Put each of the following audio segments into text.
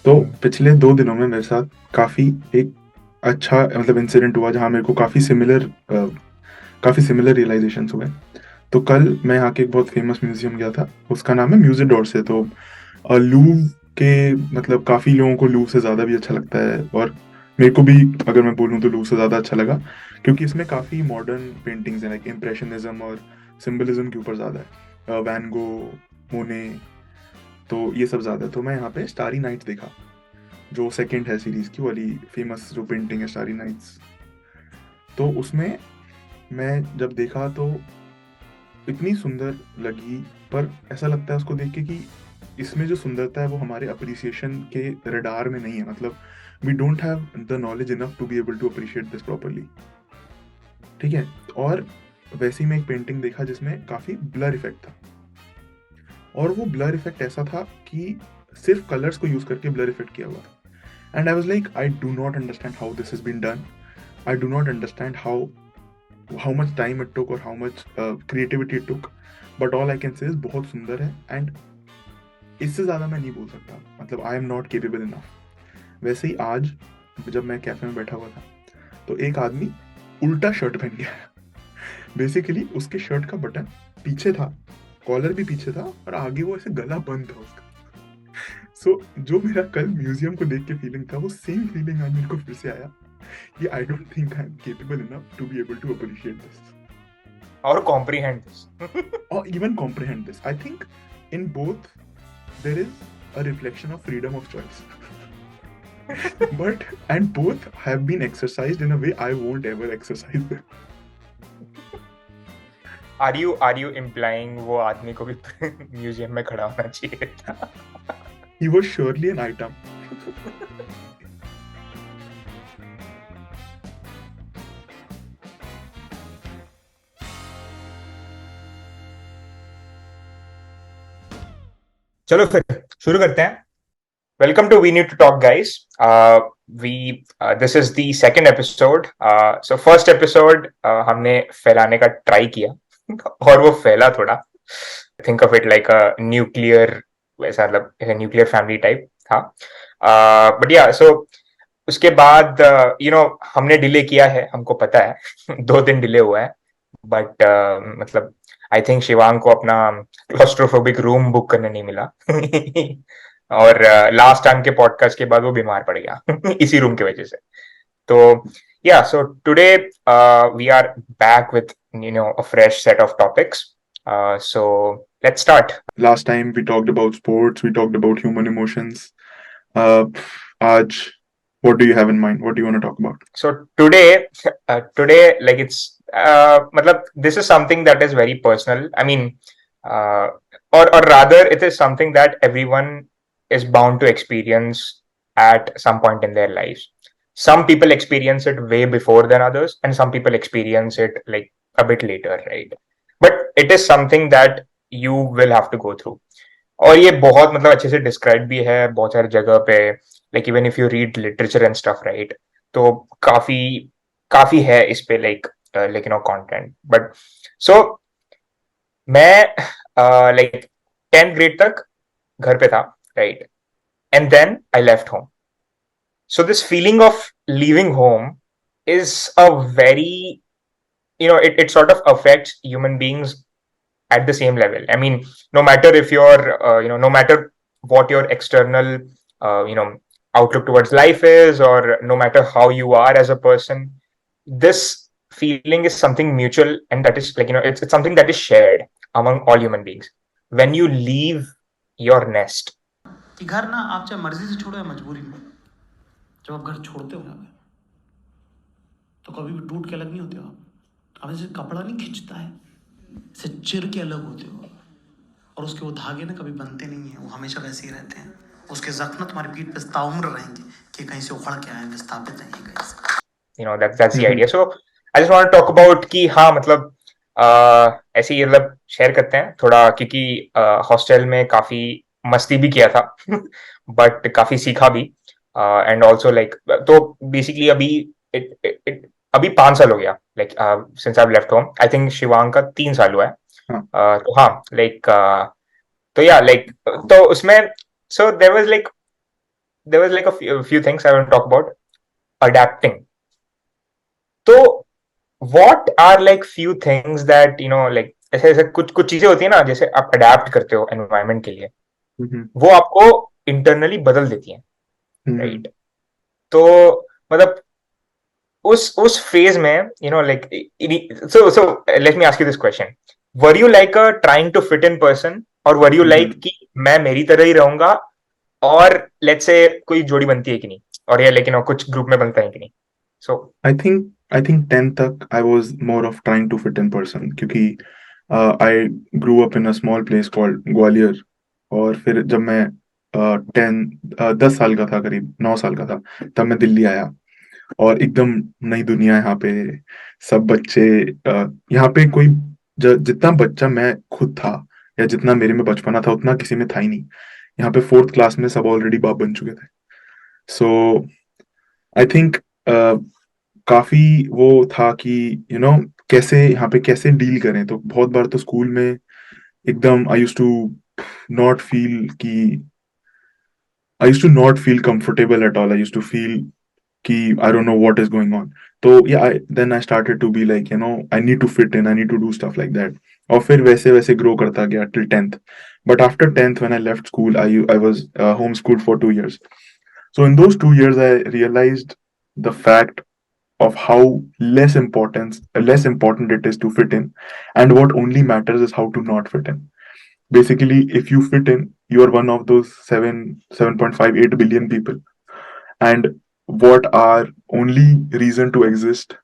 तो पिछले 2 दिनों में मेरे साथ काफ़ी एक अच्छा मतलब इंसिडेंट हुआ जहाँ मेरे को काफ़ी सिमिलर रियलाइज़ेशंस हुए। तो कल मैं यहाँ के एक बहुत फ़ेमस म्यूज़ियम गया था, उसका नाम है म्यूज़ियम d'Orsay। तो लूव के मतलब काफ़ी लोगों को लूव से ज़्यादा भी अच्छा लगता है, और मेरे को भी अगर मैं बोलूँ तो लूव से ज़्यादा अच्छा लगा, क्योंकि इसमें काफ़ी मॉडर्न पेंटिंग्स हैं, लाइक इम्प्रेशनिज़्म और सिम्बलिज़्म के ऊपर ज़्यादा है। वैन गो, मोने, तो ये सब ज़्यादा है। तो मैं यहाँ पे स्टारी नाइट्स देखा, जो सेकंड है सीरीज़ की वाली फेमस जो पेंटिंग है स्टारी नाइट्स। तो उसमें मैं जब देखा तो इतनी सुंदर लगी, पर ऐसा लगता है उसको देख के कि इसमें जो सुंदरता है वो हमारे अप्रिसिएशन के रडार में नहीं है। मतलब we don't have the knowledge enough to be able to appreciate this properly. ठीक है। और वैसे ही मैं एक पेंटिंग देखा जिसमें काफ़ी ब्लर इफेक्ट था, और वो ब्लर इफेक्ट ऐसा था कि सिर्फ कलर्स को यूज़ करके ब्लर इफेक्ट किया हुआ था। And I was like, I do not understand how this has been done. I do not understand how much time it took or how much creativity it took, but all I can say is बहुत सुंदर है। And इससे ज़्यादा मैं नहीं बोल सकता, मतलब I am not capable enough. वैसे ही आज जब मैं कैफे में बैठा हुआ था, तो एक आदमी उल्टा शर्ट पहन के आया। बेसिकली उसके शर्ट का बटन पीछे था, कॉलर भी पीछे था, और आगे वो ऐसे गला बंद था उसका। सो जो मेरा कल म्यूजियम को देख के फीलिंग था, वो सेम फीलिंग आज मेरे को फिर से आया कि I don't think I am capable enough to be able to appreciate this or comprehend this. or even comprehend this. I think in both there is a reflection of freedom of choice. But and both have been exercised in a way I won't ever exercise them. Are you implying वो आदमी को भी museum में खड़ा होना चाहिए था? He was surely an item. चलो फिर शुरू करते हैं. Welcome to We Need to Talk, guys. This is the second episode. So first episode हमने फैलाने का ट्राई किया और वो फैला थोड़ा. Think of it like a nuclear, वैसा मतलब न्यूक्लियर फैमिली टाइप था. But yeah, so उसके बाद हमने डिले किया है, हमको पता है. 2 दिन डिले हुआ है, बट मतलब आई थिंक शिवांग को अपना क्लॉस्ट्रोफोबिक रूम बुक करने नहीं मिला. और लास्ट टाइम के पॉडकास्ट के बाद वो बीमार पड़ गया इसी रूम की वजह से. तो yeah, so today we are back with a fresh set of topics. So let's start. Last time we talked about sports, we talked about human emotions. Aj, what do you have in mind? What do you want to talk about? So today like it's matlab this is something that is very personal. I mean, uh, or rather it is something that everyone is bound to experience at some point in their lives. Some people experience it way before than others, and some people experience it like a bit later, right? But it is something that you will have to go through. और ये बहुत मतलब अच्छे से describe भी है बहुत सारी जगह पे, like even if you read literature and stuff, right? तो काफी काफी है इस पे, लाइक कंटेंट. बट सो मैं लाइक 10th ग्रेड तक घर पे था, right? And then I left home. So this feeling of leaving home is a very, it sort of affects human beings at the same level. I mean, no matter if you're, no matter what your external, outlook towards life is, or no matter how you are as a person, this feeling is something mutual, and that is like, it's something that is shared among all human beings. When you leave your nest. कि घर ना आप चाहे मर्जी से छोड़ो या मजबूरी में, जब आप घर छोड़ते हो ना तो कभी भी टूट के अलग नहीं होते हो आप ऐसे कपड़ा नहीं खींचता है, ऐसे चिर के अलग होते हो, और उसके वो धागे ना कभी बनते नहीं है, वो हमेशा वैसे ही रहते हैं. उसके जख्म तुम्हारी पीठ पे ताउम्र रहेंगे कि कहीं से उखड़ के आए, विस्थापित नहीं है कहीं से. That's the idea. So I just want to talk about कि हाँ मतलब ऐसे ही मतलब शेयर करते हैं थोड़ा, क्योंकि हॉस्टल में काफी मस्ती भी किया था बट काफी सीखा भी. एंड ऑल्सो लाइक, तो बेसिकली अभी 5 साल हो गया, like since I left home. I think Shivang का 3 साल हुआ है. तो हाँ लाइक, तो या लाइक, तो उसमें so there was like there was like a few things I want to talk about. Adapting. So what are like few things that like ऐसे ऐसे कुछ कुछ चीजें होती है ना, जैसे आप अडेप्ट करते हो एनवायरनमेंट के लिए, हम्म, वो आपको इंटरनली बदल देती हैं, हम्म, राइट? तो मतलब उस फेज में like, so let me ask you this question, were you like a trying to fit in person, और वर यू लाइक हम्म। कि मैं मेरी तरह ही रहूंगा, और लेट्स से कोई जोड़ी बनती है कि नहीं, और ये लेकिन कुछ ग्रुप में बनता है कि नहीं? सो आई थिंक 10th तक I was more of trying to fit in person, क्योंकि I grew up in a small place called Gwalior. और फिर जब मैं 10 साल का था, करीब 9 साल का था, तब मैं दिल्ली आया। और एकदम नई दुनिया यहाँ पे, सब बच्चे, यहाँ पे कोई जितना बच्चा मैं खुद था, या जितना मेरे में बचपना था, उतना किसी में था ही नहीं। यहाँ पे 4th क्लास में सब ऑलरेडी बाप बन चुके थे। सो आई थिंक काफी वो था कि कैसे यहाँ पे कैसे डील करें। तो बहुत बार तो स्कूल में एकदम नॉट फील कि I use to not feel comfortable at all. I use to feel कि I don't know what is going on. तो yeah then I started to be like I need to fit in, I need to do stuff like that. और फिर वैसे वैसे grow करता गया till 10th। But after 10th when I left school, I was home school for 2 years. So in those 2 years, I realized the fact of how less important it is to fit in, and what only matters is how to not fit in. Basically, if you fit in, you are one of those 7.58 billion people, and what our only reason to exist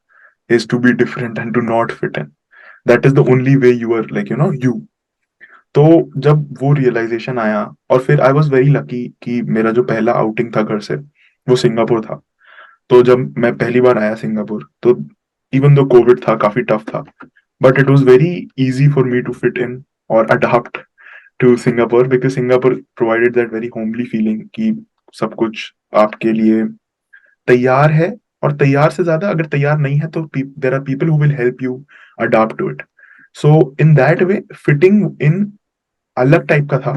is to be different and to not fit in. That is the only way you are, like, you. तो जब वो realisation आया, और फिर I was very lucky कि मेरा जो पहला आउटिंग था घर से, वो सिंगापुर था। तो जब मैं पहली बार आया सिंगापुर, तो इवन दो कोविड था, काफी टफ था, but it was very easy for me to fit इन और adapt to Singapore, because Singapore provided that very homely feeling कि सब कुछ आपके लिए तैयार है। और तैयार से ज्यादा, अगर तैयार नहीं है तो there are people who will help you adapt to it. So in that way fitting in अलग टाइप का था।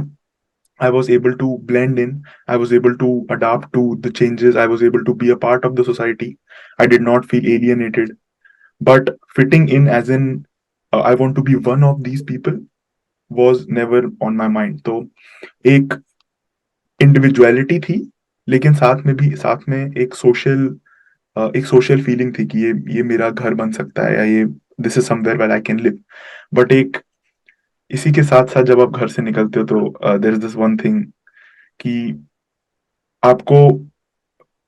I was able to blend in. I was able to adapt to the changes. I was able to be a part of the society. I did not feel alienated. But fitting in, as in, I want to be one of these people, was never on my mind. तो एक individuality थी, लेकिन साथ में एक social feeling थी कि ये मेरा घर बन सकता है, या ये this is somewhere where I can live. But इसी के साथ साथ जब आप घर से निकलते हो, तो there is this one thing कि आपको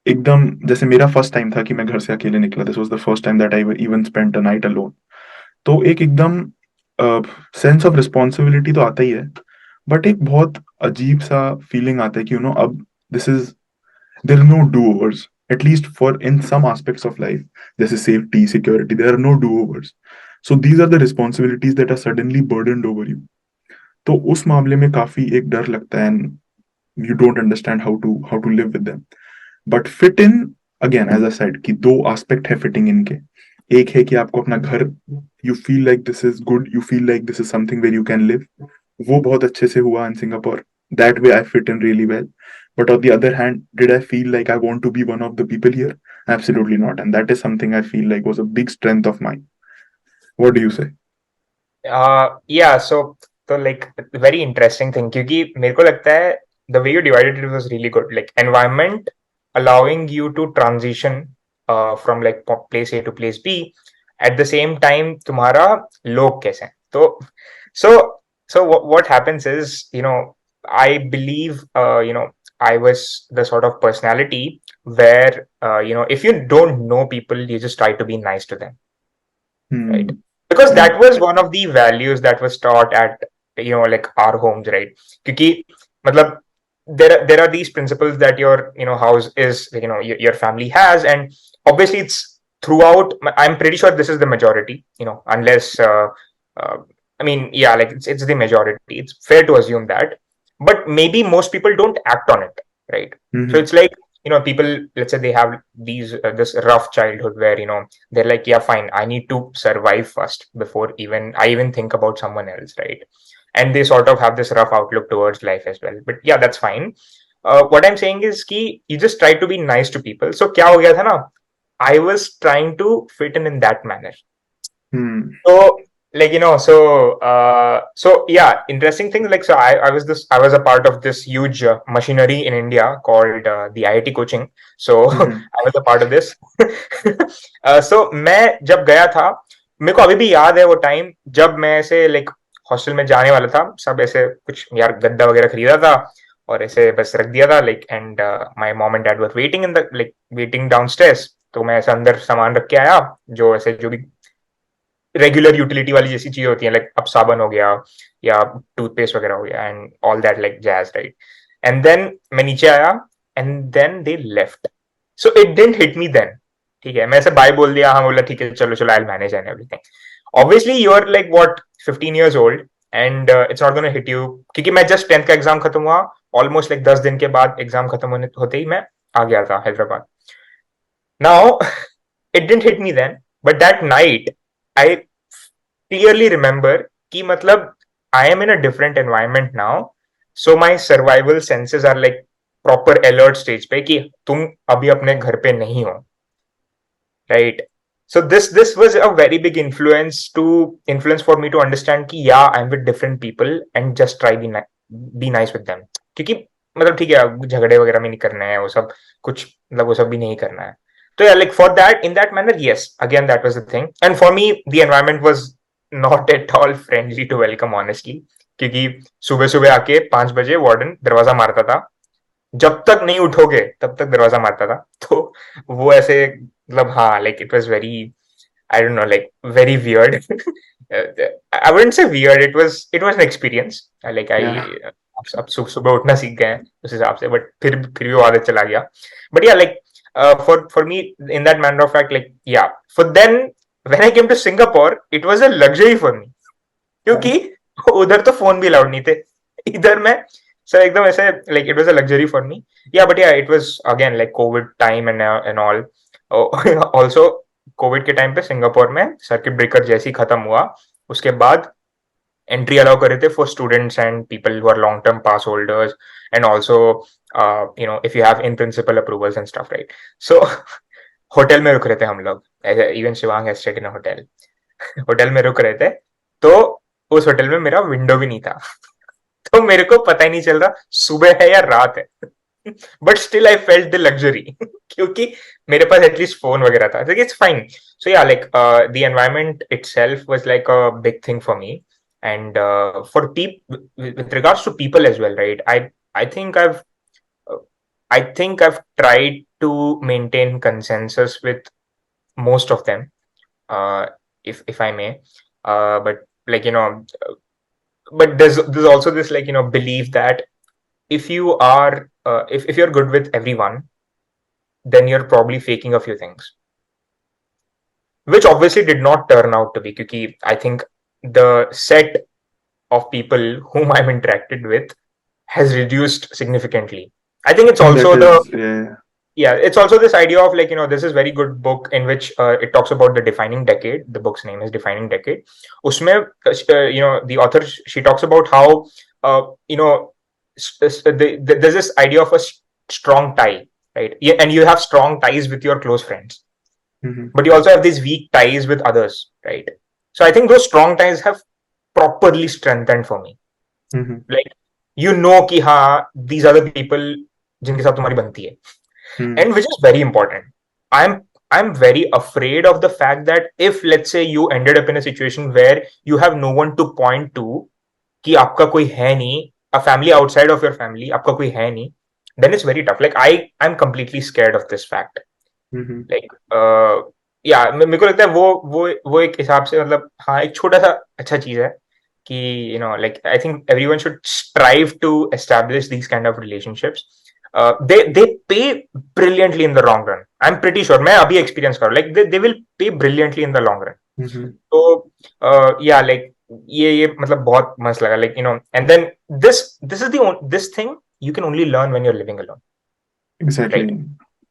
एकदम, जैसे मेरा फर्स्ट टाइम था कि मैं घर से अकेले निकला, this was the first time that I even spent a night alone. तो एक एकदम सेंस ऑफ रिस्पॉन्सिबिलिटी तो आता ही है, बट एक बहुत अजीब सा फीलिंग आता है कि अब this is there are no do overs, at least for in some aspects of life, जैसे safety, security, there are no do overs. So these are the responsibilities that are suddenly burdened over you. तो उस मामले में काफी एक डर लगता है, and you don't understand how to live with them. But fit in, again as a said, कि दो एस्पेक्ट है फिटिंग इन के। एक है कि आपको अपना घर, you feel like this is good, you feel like this is something where you can live. वो बहुत अच्छे से हुआ in Singapore, that way I fit in really well. But on the other hand, did I feel like I want to be one of the people here? Absolutely not, and that is something I feel like was a big strength of mine. What do you से? या तो like very interesting thing, क्योंकि मेरे को लगता है the way you divided it was really good, like environment allowing you to transition from like place A to place B, at the same time तुम्हारा लोग कैसे हैं। तो so what happens is, I believe, I was the sort of personality where if you don't know people, you just try to be nice to them, right? Hmm. Because Right. that was one of the values that was taught at like our homes, right? Because matlab, there are these principles that your house is, like, your family has, and obviously it's throughout. I'm pretty sure this is the majority, unless uh, I mean, yeah, like it's the majority. It's fair to assume that, but maybe most people don't act on it, right? So Mm-hmm. it's like, people, let's say they have these this rough childhood where they're like, yeah, fine, I need to survive first before I even think about someone else, right? And they sort of have this rough outlook towards life as well. But yeah, that's fine. what I'm saying is कि you just try to be nice to people. So क्या हो गया था ना, I was trying to fit in that manner. So like so yeah, interesting things like, so I was a part of this huge machinery in India called the IIT coaching. So I was a part of this. So मैं जब गया था, मेरे को अभी भी याद है वो टाइम जब मैं ऐसे लाइक हॉस्टल में जाने वाला था, सब ऐसे कुछ यार गद्दा वगैरह खरीदा था और ऐसे बस रख दिया था like, and my mom and dad were waiting in the like waiting downstairs. तो मैं ऐसे अंदर सामान रख के आया, जो ऐसे जो भी रेगुलर यूटिलिटी वाली जैसी चीजें होती हैं, लाइक अब साबन हो गया या टूथपेस्ट वगैरह हो गया and all that like jazz, right. And then मैं नीचे आया and then they left. So it didn't hit me then, ठीक है, मैं ऐसे बाय बोल दिया, हाँ बोला ठीक है चलो चलो I will manage and everything. Obviously you are like what 15 years old and it's not gonna hit you, क्योंकि मैं जस्ट 10th का एग्जाम खत्म हुआ, ऑलमोस्ट लाइक 10 दिन के बाद एग्जाम खत्म होते ही मैं आ गया था Hyderabad. Now it didn't hit me then, but that night I clearly remember कि मतलब I am in a different environment now, so my survival senses are like proper alert stage पे कि तुम अभी अपने घर पे नहीं हो, right? So this was a very big influence for me to understand कि yeah, I'm with different people and just try be nice with them, क्योंकि मतलब ठीक है झगड़े वगैरह में नहीं करना है वो सब कुछ, मतलब वो सब भी नहीं करना है। तो yeah, like for that, in that manner, yes, again that was the thing, and for me the environment was not at all friendly to welcome, honestly, क्योंकि सुबह सुबह आके 5 बजे वार्डन दरवाजा मारता था, जब तक नहीं उठोगे तब तक दरवाजा मारता था। तो वो ऐसे मतलब हाँ, like it was very, I don't no, like very weird. I wouldn't say weird, it was an experience, like I अब सुबह उठना सीख गए हैं उस हिसाब से, बट फिर भी वो आदत चला गया। बट या like for me in that manner of fact, like yeah, for then when I came to Singapore it was a luxury for me, क्योंकि उधर तो फोन भी अलाउड नहीं थे, इधर में सर एकदम ऐसे like it was a luxury for me. या बट या it was again like Covid time and all. Also Covid के टाइम पे सिंगापुर में सर्किट ब्रेकर जैसे ही खत्म हुआ उसके बाद एंट्री अलाउ कर रहे थे for students and people who are long term pass holders, and also if you have in principle approvals and stuff, right. So hotel में रुक रहे थे हम लोग, even Shivang has stayed in a hotel. Hotel में रुक रहे थे, तो उस होटल में मेरा विंडो भी नहीं था। तो मेरे को पता ही नहीं चल रहा सुबह है या रात है, but still I felt the luxury, क्योंकि मेरे पास एटलीस्ट फोन वगैरह था, it's fine. So yeah like the environment itself was like a big thing for me, and for with regards to people as well, right? I think I've tried to maintain consensus with most of them, uh, if I may, but like but there's also this like belief that if you are if you're good with everyone, then you're probably faking a few things, which obviously did not turn out to be, because I think the set of people whom I'm interacted with has reduced significantly. I think it's That also is, yeah. yeah, it's also this idea of like this is very good book in which it talks about the defining decade. The book's name is Defining Decade. Usme the author, she talks about how there's this idea of a strong tie, right? Yeah, and you have strong ties with your close friends, but you also have these weak ties with others, right? So I think those strong ties have properly strengthened for me. Like कि हाँ, these are the people जिनके साथ तुम्हारी बनती है, and which is very important. I'm very afraid of the fact that if let's say you ended up in a situation where you have no one to point to कि आपका कोई है नहीं, a family outside of your family आपका कोई है नहीं, then it's very tough. Like I'm completely scared of this fact. Like या मेरे को लगता है वो एक हिसाब से मतलब हाँ एक छोटा सा अच्छा चीज है कि like I think everyone should strive to establish these kind of relationships. They pay brilliantly in the long run. I'm pretty sure. मैं अभी experience कर रहा हूँ. Like they will pay brilliantly in the long run. So yeah, like ये मतलब बहुत मस्त लगा. Like and then this is this thing you can only learn when you're living alone. Exactly. Right?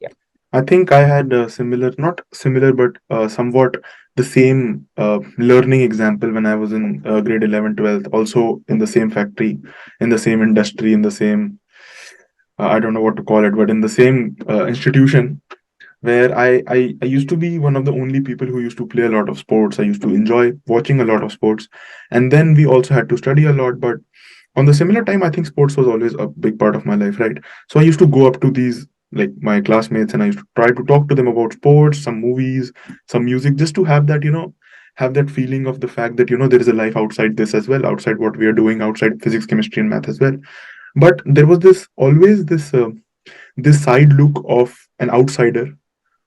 Yeah. I think I had a similar, not similar, but somewhat the same learning example when I was in grade 11, 12th, also in the same factory, in the same industry, in the same I don't know what to call it, but in the same institution where I used to be one of the only people who used to play a lot of sports. I used to enjoy watching a lot of sports. And then we also had to study a lot. But on the similar time, I think sports was always a big part of my life, right? So I used to go up to these, like my classmates, and I used to try to talk to them about sports, some movies, some music, just to have that, have that feeling of the fact that, there is a life outside this as well, outside what we are doing, outside physics, chemistry, and math as well. But there was this always this side look of an outsider,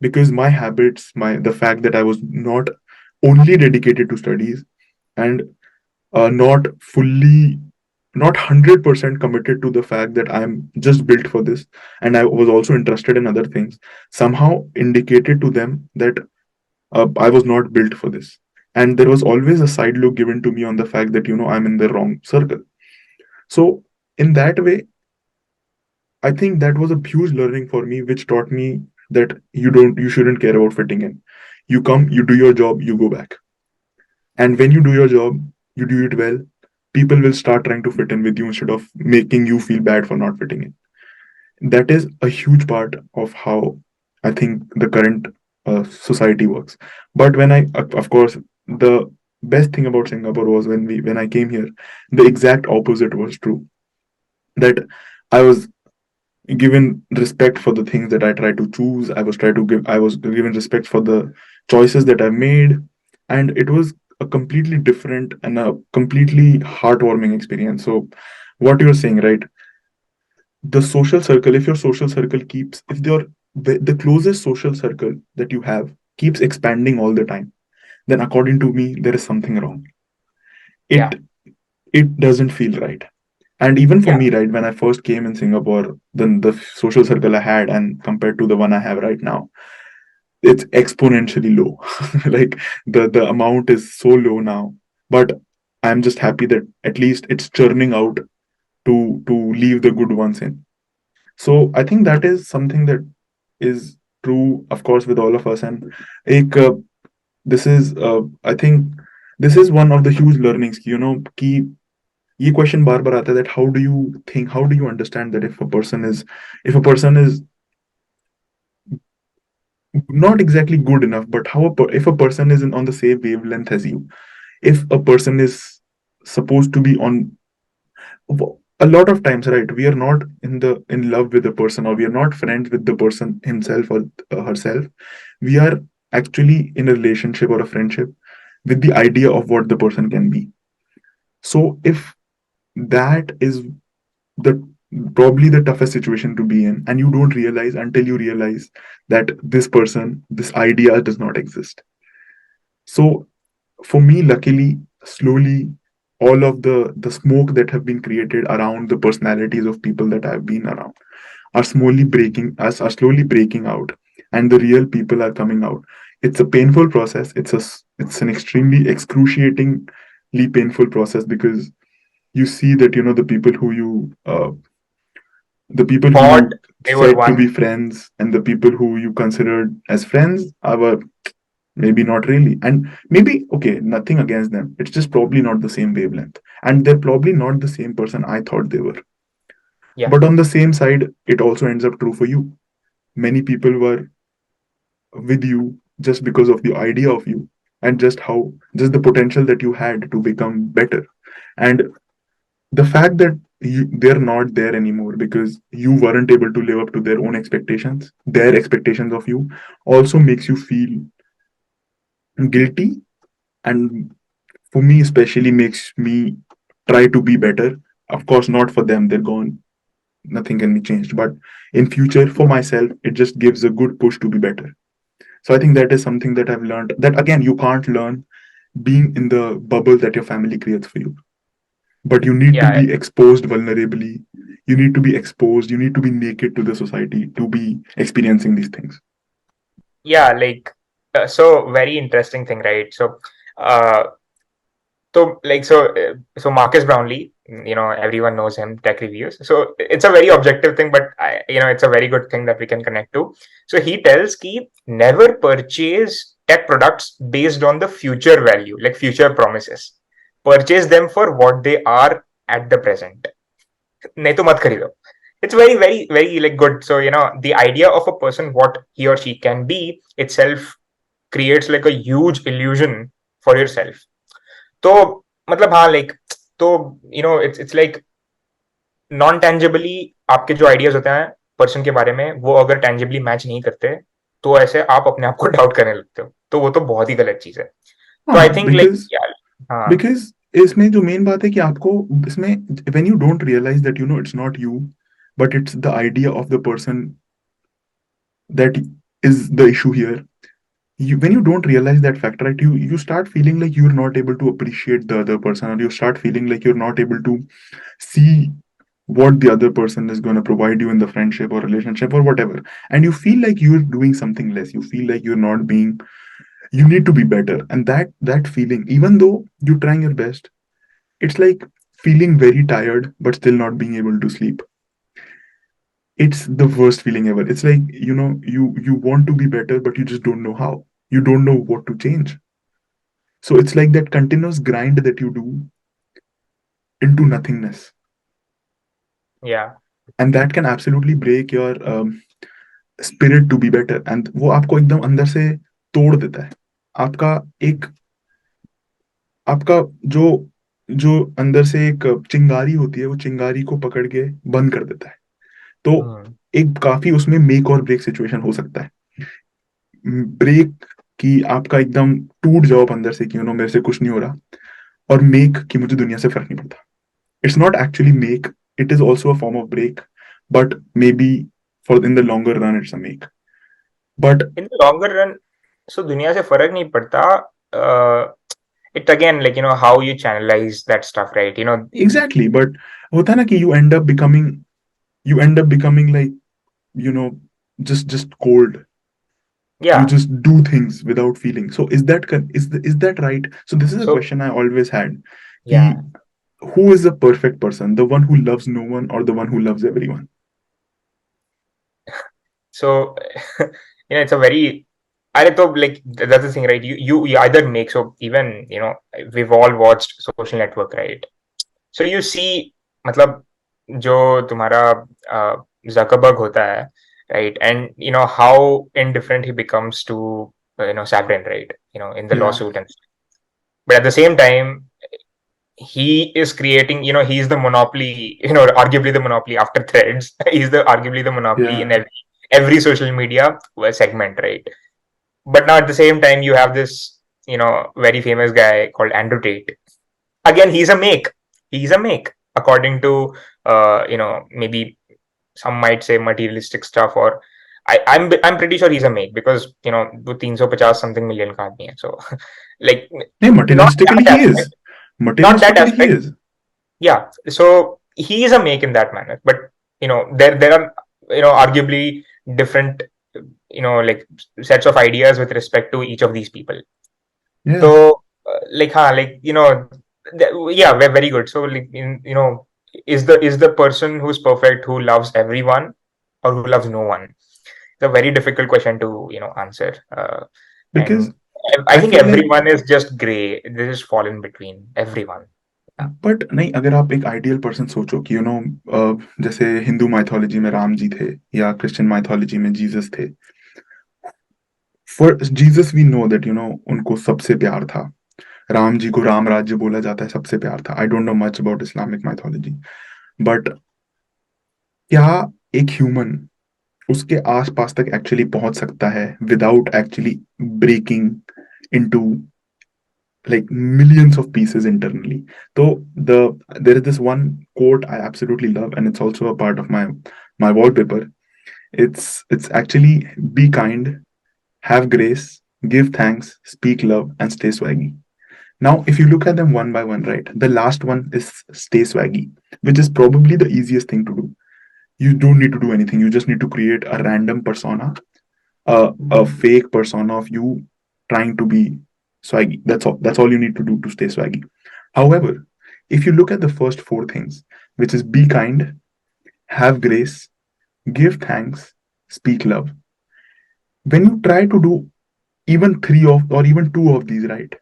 because my habits, the fact that I was not only dedicated to studies, and not fully, not 100% committed to the fact that I'm just built for this, and I was also interested in other things, somehow indicated to them that I was not built for this. And there was always a side look given to me on the fact that, I'm in the wrong circle. So in that way, I think that was a huge learning for me, which taught me that you shouldn't care about fitting in. You come, you do your job, you go back. And when you do your job, you do it well, people will start trying to fit in with you instead of making you feel bad for not fitting in. That is a huge part of how I think the current society works. But when of course, the best thing about Singapore was when I came here, the exact opposite was true. That I was given respect for the things that I try to choose. I was given respect for the choices that I made, and it was a completely different and a completely heartwarming experience. So, what you're saying, right? The social circle, if your social circle keeps, if your the closest social circle that you have keeps expanding all the time, then according to me, there is something wrong. Yeah, It doesn't feel right. And even for yeah, me, right, when I first came in Singapore, then the social circle I had and compared to the one I have right now, it's exponentially low. Like the amount is so low now. But I'm just happy that at least it's churning out to leave the good ones in. So I think that is something that is true, of course, with all of us. And एक, this is I think this is one of the huge learnings, कि ये question बार बार आता है, that how do you understand that if a person is not exactly good enough, but if a person is on the same wavelength as you, if a person is supposed to be on, a lot of times, right, we are not in love with the person, or we are not friends with the person himself or herself. We are actually in a relationship or a friendship with the idea of what the person can be. So if that is the probably the toughest situation to be in, and you don't realize until you realize that this idea does not exist. So for me, luckily, slowly, all of the smoke that have been created around the personalities of people that I've been around are slowly breaking out, and the real people are coming out. It's a painful process. It's an extremely excruciatingly painful process, because you see that, the people who thought you they were said to be one. friends and the people who you considered as friends are maybe not really. And maybe, okay, nothing against them, it's just probably not the same wavelength, and they're probably not the same person I thought they were. Yeah, But on the same side, it also ends up true for you. Many people were with you just because of the idea of you, and just the potential that you had to become better. And the fact that they're not there anymore because you weren't able to live up to their expectations of you, also makes you feel guilty. And for me especially, makes me try to be better. Of course, not for them, they're gone, nothing can be changed, but in future, for myself, it just gives a good push to be better. So I think that is something that I've learned, that again, you can't learn being in the bubble that your family creates for you, but you need to yeah, be exposed vulnerably. You need to be exposed, you need to be naked to the society to be experiencing these things. yeah. Like, so very interesting thing, right? Uh, so Marcus Brownlee, everyone knows him, tech reviews. So it's a very objective thing, but it's a very good thing that we can connect to. So he tells ki never purchase tech products based on the future value, like future promises. Purchase them for what they are at the present. नहीं तो मत खरीदो. it's very, very, very like good. So, the idea of a person, what he or she can be itself creates like a huge illusion for yourself. तो मतलब हाँ, like, तो it's like non tangibly आपके जो ideas होते हैं person के बारे में, वो अगर टेंजिबली मैच नहीं करते, तो ऐसे आप अपने आप को डाउट करने लगते हो, तो वो तो बहुत ही गलत चीज है. तो आई हाँ, थिंक लाइक यार. हाँ. बिकॉज इसमें जो मेन बात है कि आपको इसमें when you don't realise that it's not you but it's the idea of the person that is the issue here. When you don't realize that fact, right, you start feeling like you're not able to appreciate the other person, or you start feeling like you're not able to see what the other person is going to provide you in the friendship or relationship or whatever, and you feel like you're doing something less, you feel like you're not being, you need to be better. And that feeling, even though you're trying your best, it's like feeling very tired but still not being able to sleep. It's the worst feeling ever. It's like, you want to be better but you just don't know how, you don't know what to change. So it's like that continuous grind that you do into nothingness, Yeah. and that can absolutely break your spirit to be better. And वो आपको एकदम अंदर से तोड़ देता है. आपका एक आपका जो जो अंदर से एक चिंगारी होती है, वो चिंगारी को पकड़ के बंद कर देता है. तो एक काफी उसमें मेक और ब्रेक सिचुएशन हो सकता है. ब्रेक कि आपका एकदम टूट जाओ अंदर से कि मेरे से कुछ नहीं हो रहा, और मेक कि मुझे दुनिया से फर्क नहीं पड़ता. It's not actually make, it is also a form of break, but maybe for in the longer run it's a make. But in the longer run, so दुनिया से फर्क नहीं पड़ता. It again, like, how you channelize that stuff, right? exactly, but होता है ना कि you end up becoming like, you know just cold. Yeah. You just do things without feeling. So is that right? So this is a question I always had. Yeah. Who is the perfect person? The one who loves no one, or the one who loves everyone? So, it's a very, I thought, like, that's the thing, right? You either make, so even, we've all watched Social Network, right? So you see, मतलब, जो तुम्हारा Zuckerberg होता है, right? And, how indifferent he becomes to, Sabrin, right? In the lawsuit and stuff. But at the same time, he is creating, he's the monopoly, arguably the monopoly after Threads. He's arguably the monopoly in every social media segment, right? But now at the same time, you have this, very famous guy called Andrew Tate. Again, he's a make. According to, maybe some might say materialistic stuff, or I'm pretty sure he's a make, because, वो 350 something million का आदमी है. So, like, materialistically he is. Materialistically he is. Yeah. So he is a make in that manner. But, there are, arguably different, like, sets of ideas with respect to each of these people. Yeah. So, we're very good. So, like, is the person who's perfect, who loves everyone, or who loves no one? It's a very difficult question to, answer. Because I think everyone is just gray. They just fall in between. Everyone. But नहीं, अगर आप एक ideal person सोचो कि जैसे Hindu mythology में राम जी थे, या क्रिश्चियन माइथोलॉजी में जीसस थे. For Jesus we know that उनको सबसे प्यार था. राम जी को राम राज्य बोला जाता है, सबसे प्यार था. आई don't no much about Islamic mythology, but क्या एक ह्यूमन उसके आसपास तक एक्चुअली पहुंच सकता है without actually breaking into like millions of pieces internally? So there is this one quote I absolutely love, and it's also a part of my wallpaper. It's actually, be kind, have grace, give thanks, speak love, and stay swaggy. Now if you look at them one by one, right, the last one is stay swaggy, which is probably the easiest thing to do. You don't need to do anything. You just need to create a random persona, a fake persona of you trying to be swaggy. That's all you need to do to stay swaggy. However, if you look at the first four things, which is be kind, have grace, give thanks, speak love, when you try to do even three of, or even two of these, right,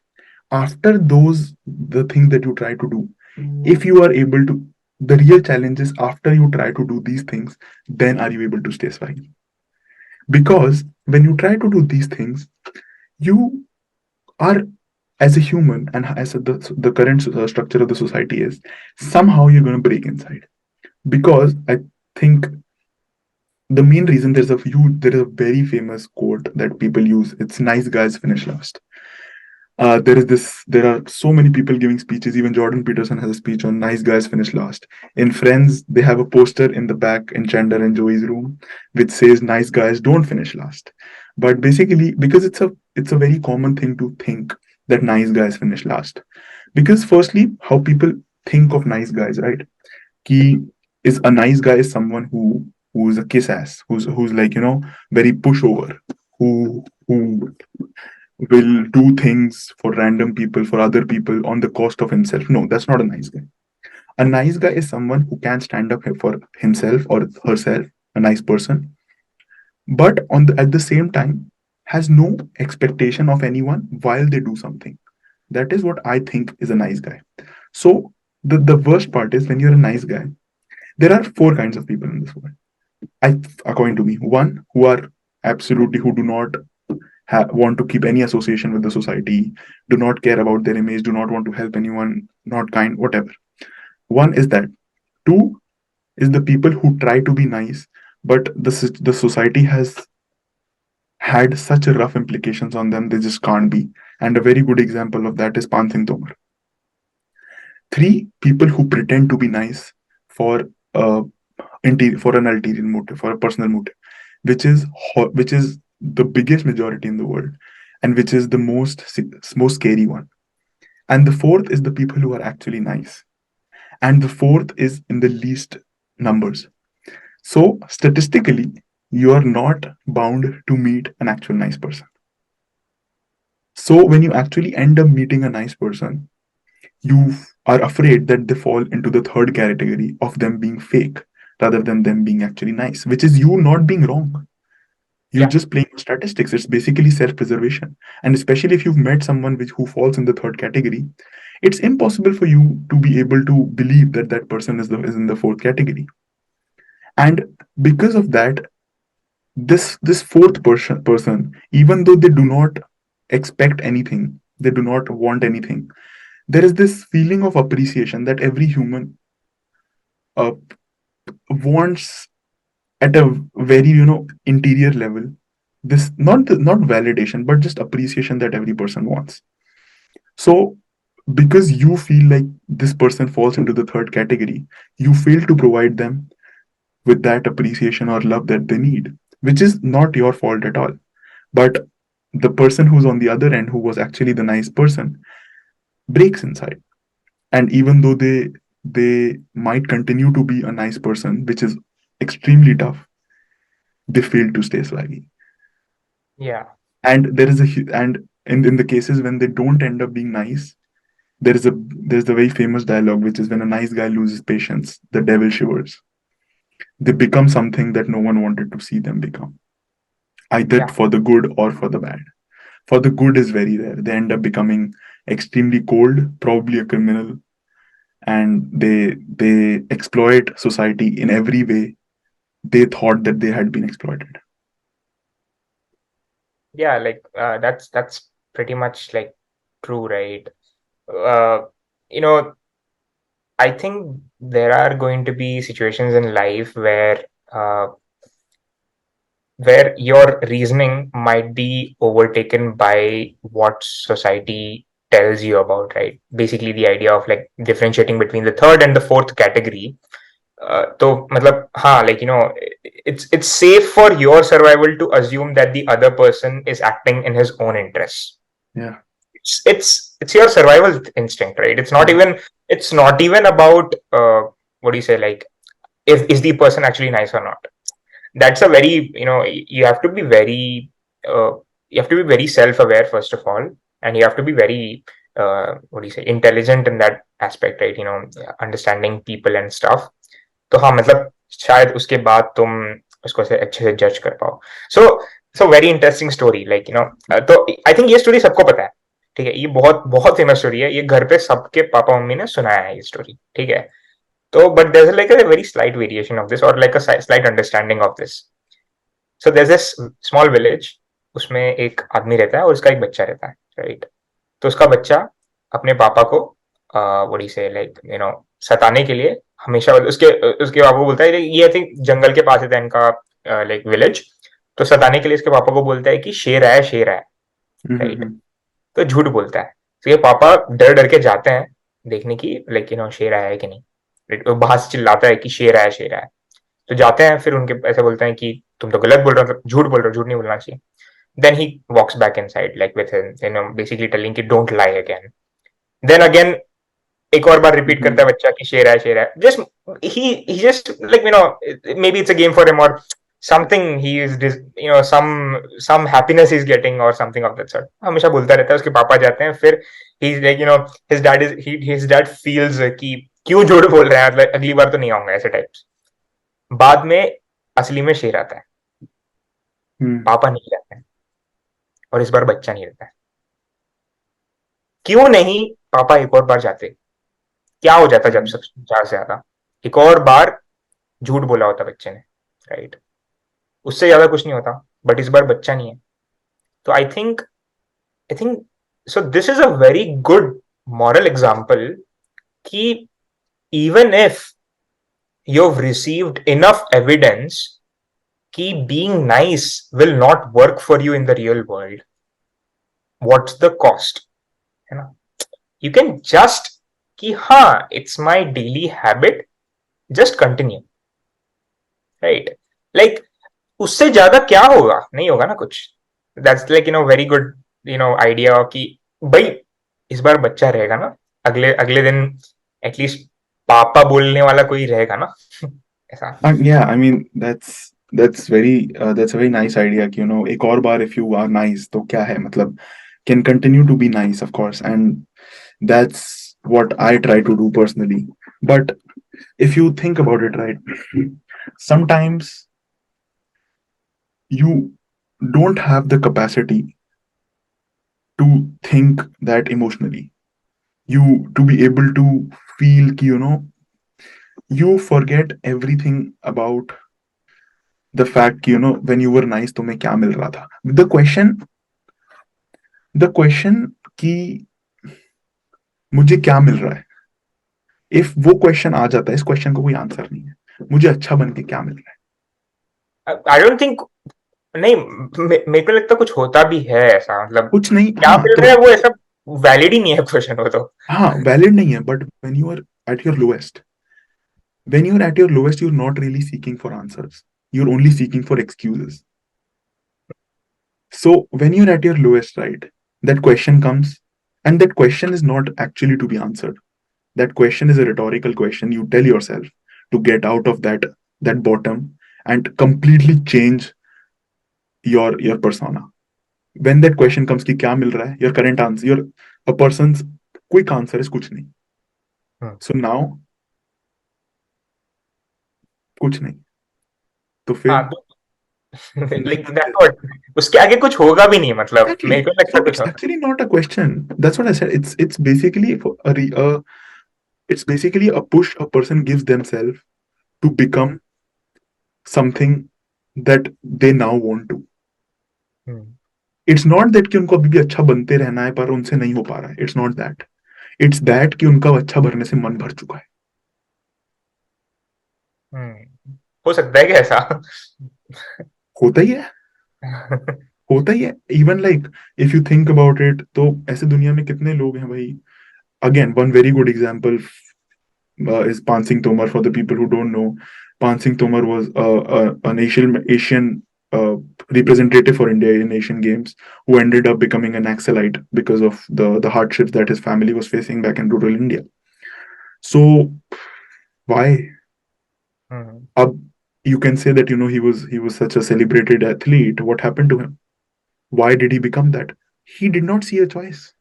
after those, the things that you try to do, if you are able to The real challenge is after you try to do these things, then are you able to stay swaggy? Because when you try to do these things, you are, as a human and as the current structure of the society is, somehow you're going to break inside. Because I think the main reason, there is a very famous quote that people use. It's nice guys finish last. There are so many people giving speeches. Even Jordan Peterson has a speech on nice guys finish last. In Friends, they have a poster in the back in Chandler and Joey's room which says nice guys don't finish last. But basically, because it's a very common thing to think that nice guys finish last. Because firstly, how people think of nice guys, right? Ki is a nice guy is someone who's a kiss ass, who's like, very pushover, who will do things for random people, for other people on the cost of himself. No, that's not a nice guy. A nice guy is someone who can stand up for himself or herself, a nice person, but at the same time has no expectation of anyone while they do something. That is what I think is a nice guy. So the worst part is when you're a nice guy, there are four kinds of people in this world. According to me, one who do not want to keep any association with the society, do not care about their image, do not want to help anyone, not kind, whatever. One is that. Two is the people who try to be nice, but the society has had such a rough implications on them, they just can't be. And a very good example of that is Panthin Tomar. Three, people who pretend to be nice for uh, for an ulterior motive, for a personal motive, which is the biggest majority in the world, and which is the most scary one. And the fourth is the people who are actually nice, and the fourth is in the least numbers. So statistically, you are not bound to meet an actual nice person. So when you actually end up meeting a nice person, you are afraid that they fall into the third category of them being fake rather than them being actually nice, which is you not being wrong. You're just playing statistics. It's basically self-preservation. And especially if you've met someone who falls in the third category, it's impossible for you to be able to believe that that person is in the fourth category. And because of that, this fourth person, even though they do not expect anything, they do not want anything, there is this feeling of appreciation that every human uh, wants at a very interior level. This not validation, but just appreciation that every person wants. So because you feel like this person falls into the third category, you fail to provide them with that appreciation or love that they need, which is not your fault at all. But the person who's on the other end, who was actually the nice person, breaks inside. And even though they might continue to be a nice person, which is extremely tough, they fail to stay swaggy. Yeah. And in the cases when they don't end up being nice, there's a very famous dialogue, which is when a nice guy loses patience, the devil shivers. They become something that no one wanted to see them become, either for the good or for the bad. For the good is very rare. They end up becoming extremely cold, probably a criminal, and they exploit society in every way they thought that they had been exploited. Yeah, like that's pretty much like true, right? Uh, you know, I think there are going to be situations in life where your reasoning might be overtaken by what society tells you about, right? Basically, the idea of like differentiating between the third and the fourth category. तो मतलब हाँ, like it's safe for your survival to assume that the other person is acting in his own interests. Yeah. It's your survival instinct, right? It's not even about what do you say, like, if is the person actually nice or not. That's a very, you have to be very self-aware, first of all, and you have to be very what do you say, intelligent in that aspect, right? Understanding people and stuff. तो हाँ, मतलब शायद उसके बाद तुम उसको से अच्छे से जज कर पाओ. So very interesting story, like तो आई थिंक ये स्टोरी सबको पता है, ठीक है? ये बहुत बहुत फेमस स्टोरी है, ये घर पे सबके पापा मम्मी ने सुनाया है ये स्टोरी, ठीक है? So, but there's like a very slight variation of this, or like a slight understanding of this. So there's this small village. उसमें एक आदमी रहता है और उसका एक बच्चा रहता है, राइट? तो उसका बच्चा अपने पापा को व्हाट से लाइक सताने के लिए हमेशा उसके उसके पापा को बोलता है, ये आई थिंक जंगल के पास है इनका लाइक विलेज। तो सताने के लिए उसके पापा को बोलता है कि शेर आया, शेर आया, राइट? तो झूठ बोलता है। तो ये पापा डर डर के जाते हैं देखने की लाइक शेर आया है कि नहीं। तो बाहर से चिल्लाता है कि शेर आया, शेर आया। तो जाते हैं, फिर उनके ऐसे बोलते हैं कि तुम तो गलत बोल रहे हो, झूठ बोल रहे हो, झूठ नहीं बोलना चाहिए। Then he walks back inside like with basically telling कि don't lie again. Then again एक और बार रिपीट करता है बच्चा कि शेर है, शेर है। Just he just like may be it's a game for him, और something he is some happiness he's getting or something of that sort। हमेशा बोलता रहता है। उसके पापा जाते हैं, फिर he's like his dad feels कि क्यों झूठ बोल रहे हैं, मतलब अगली बार तो नहीं आऊंगा, ऐसे टाइप्स। बाद में असली में शेर आता है, पापा नहीं रहते हैं, और इस बार बच्चा नहीं रहता है। क्यों नहीं पापा एक और बार जाते? क्या हो जाता जब सब ज्यादा से ज्यादा एक और बार झूठ बोला होता बच्चे ने, राइट? उससे ज्यादा कुछ नहीं होता, बट इस बार बच्चा नहीं है। तो I think so this is a very good moral example कि even if you have received enough evidence कि being nice will not work for you in the real world, what's the cost, है ना? You can just कि हाँ it's my daily habit, just continue, right? Like उससे ज्यादा क्या होगा? नहीं होगा ना कुछ। That's like very good idea कि भाई इस बार बच्चा रहेगा ना, अगले अगले दिन एटलीस्ट पापा बोलने वाला कोई रहेगा ना। ऐसा। Yeah, I mean that's a very nice idea कि एक और बार if you are nice तो क्या है, मतलब can continue to be nice of course, and that's what I try to do personally. But if you think about it, right, sometimes you don't have the capacity to think that emotionally, you to be able to feel कि you forget everything about the fact कि when you were nice तुम्हें क्या मिल रहा था। The question कि मुझे क्या मिल रहा है, इफ वो क्वेश्चन आ जाता है, इस क्वेश्चन को कोई आंसर नहीं है, मुझे अच्छा बन के क्या मिल रहा है। आई डोंट थिंक, नहीं मेरे को लगता कुछ होता भी है ऐसा, मतलब कुछ नहीं, क्या हाँ मिल तो रहा है वो ऐसा वैलिड ही नहीं है क्वेश्चन वो तो। हाँ वैलिड नहीं है, but when you are at your lowest you're not really seeking for answers, you're only seeking for excuses. So when you're at your lowest, right, that question comes, and that question is not actually to be answered. That question is a rhetorical question you tell yourself to get out of that bottom and completely change your persona. When that question comes कि क्या मिल रहा है, your current answer, your a person's quick answer is कुछ नहीं. So now कुछ नहीं, तो फिर हाँ तो लाइक दैट्स व्हाट, उसके आगे कुछ होगा भी नहीं, मतलब मेरे exactly. को लगता So कुछ it's होगा। actually not a question. That's what I said. It's basically it's basically a push a person gives themselves to become something that they now want to. It's not that कि उनको अभी भी अच्छा बनते रहना है पर उनसे नहीं हो पा रहा है. It's not that. It's that कि उनका अच्छा भरने से मन भर चुका है. हो सकता है कि ऐसा। होता ही है, होता ही है. Even like if you think about it, तो ऐसे दुनिया में कितने लोग हैं भाई. Again one very good example is Pan Singh Tomar. For the people who don't know, Pan Singh Tomar was an Asian representative for India in Asian Games, who ended up becoming an Naxalite because of the hardships that his family was facing back in rural India. So why? You can say that he was such a celebrated athlete. What happened to him? Why did he become that? He did not see a choice.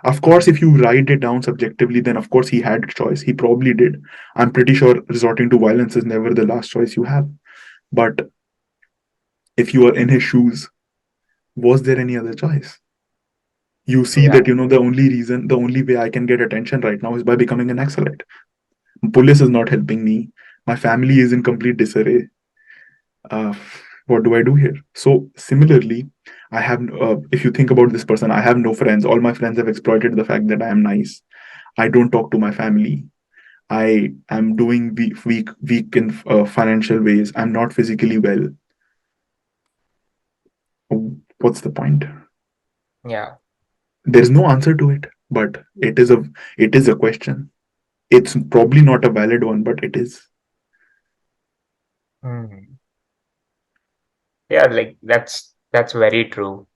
Of course, if you write it down subjectively, then of course he had a choice. He probably did. I'm pretty sure resorting to violence is never the last choice you have. But if you are in his shoes, was there any other choice? You see Yeah. that, the only way I can get attention right now is by becoming an Naxalite. Police is not helping me. My family is in complete disarray. uh, what do I do here? So similarly, I have if you think about this person, I have no friends. All my friends have exploited the fact that I am nice. I don't talk to my family. I am doing weak in financial ways. I'm not physically well. What's the point? Yeah. There's no answer to it, but it is a question. It's probably not a valid one, but it is. Yeah, like that's very true.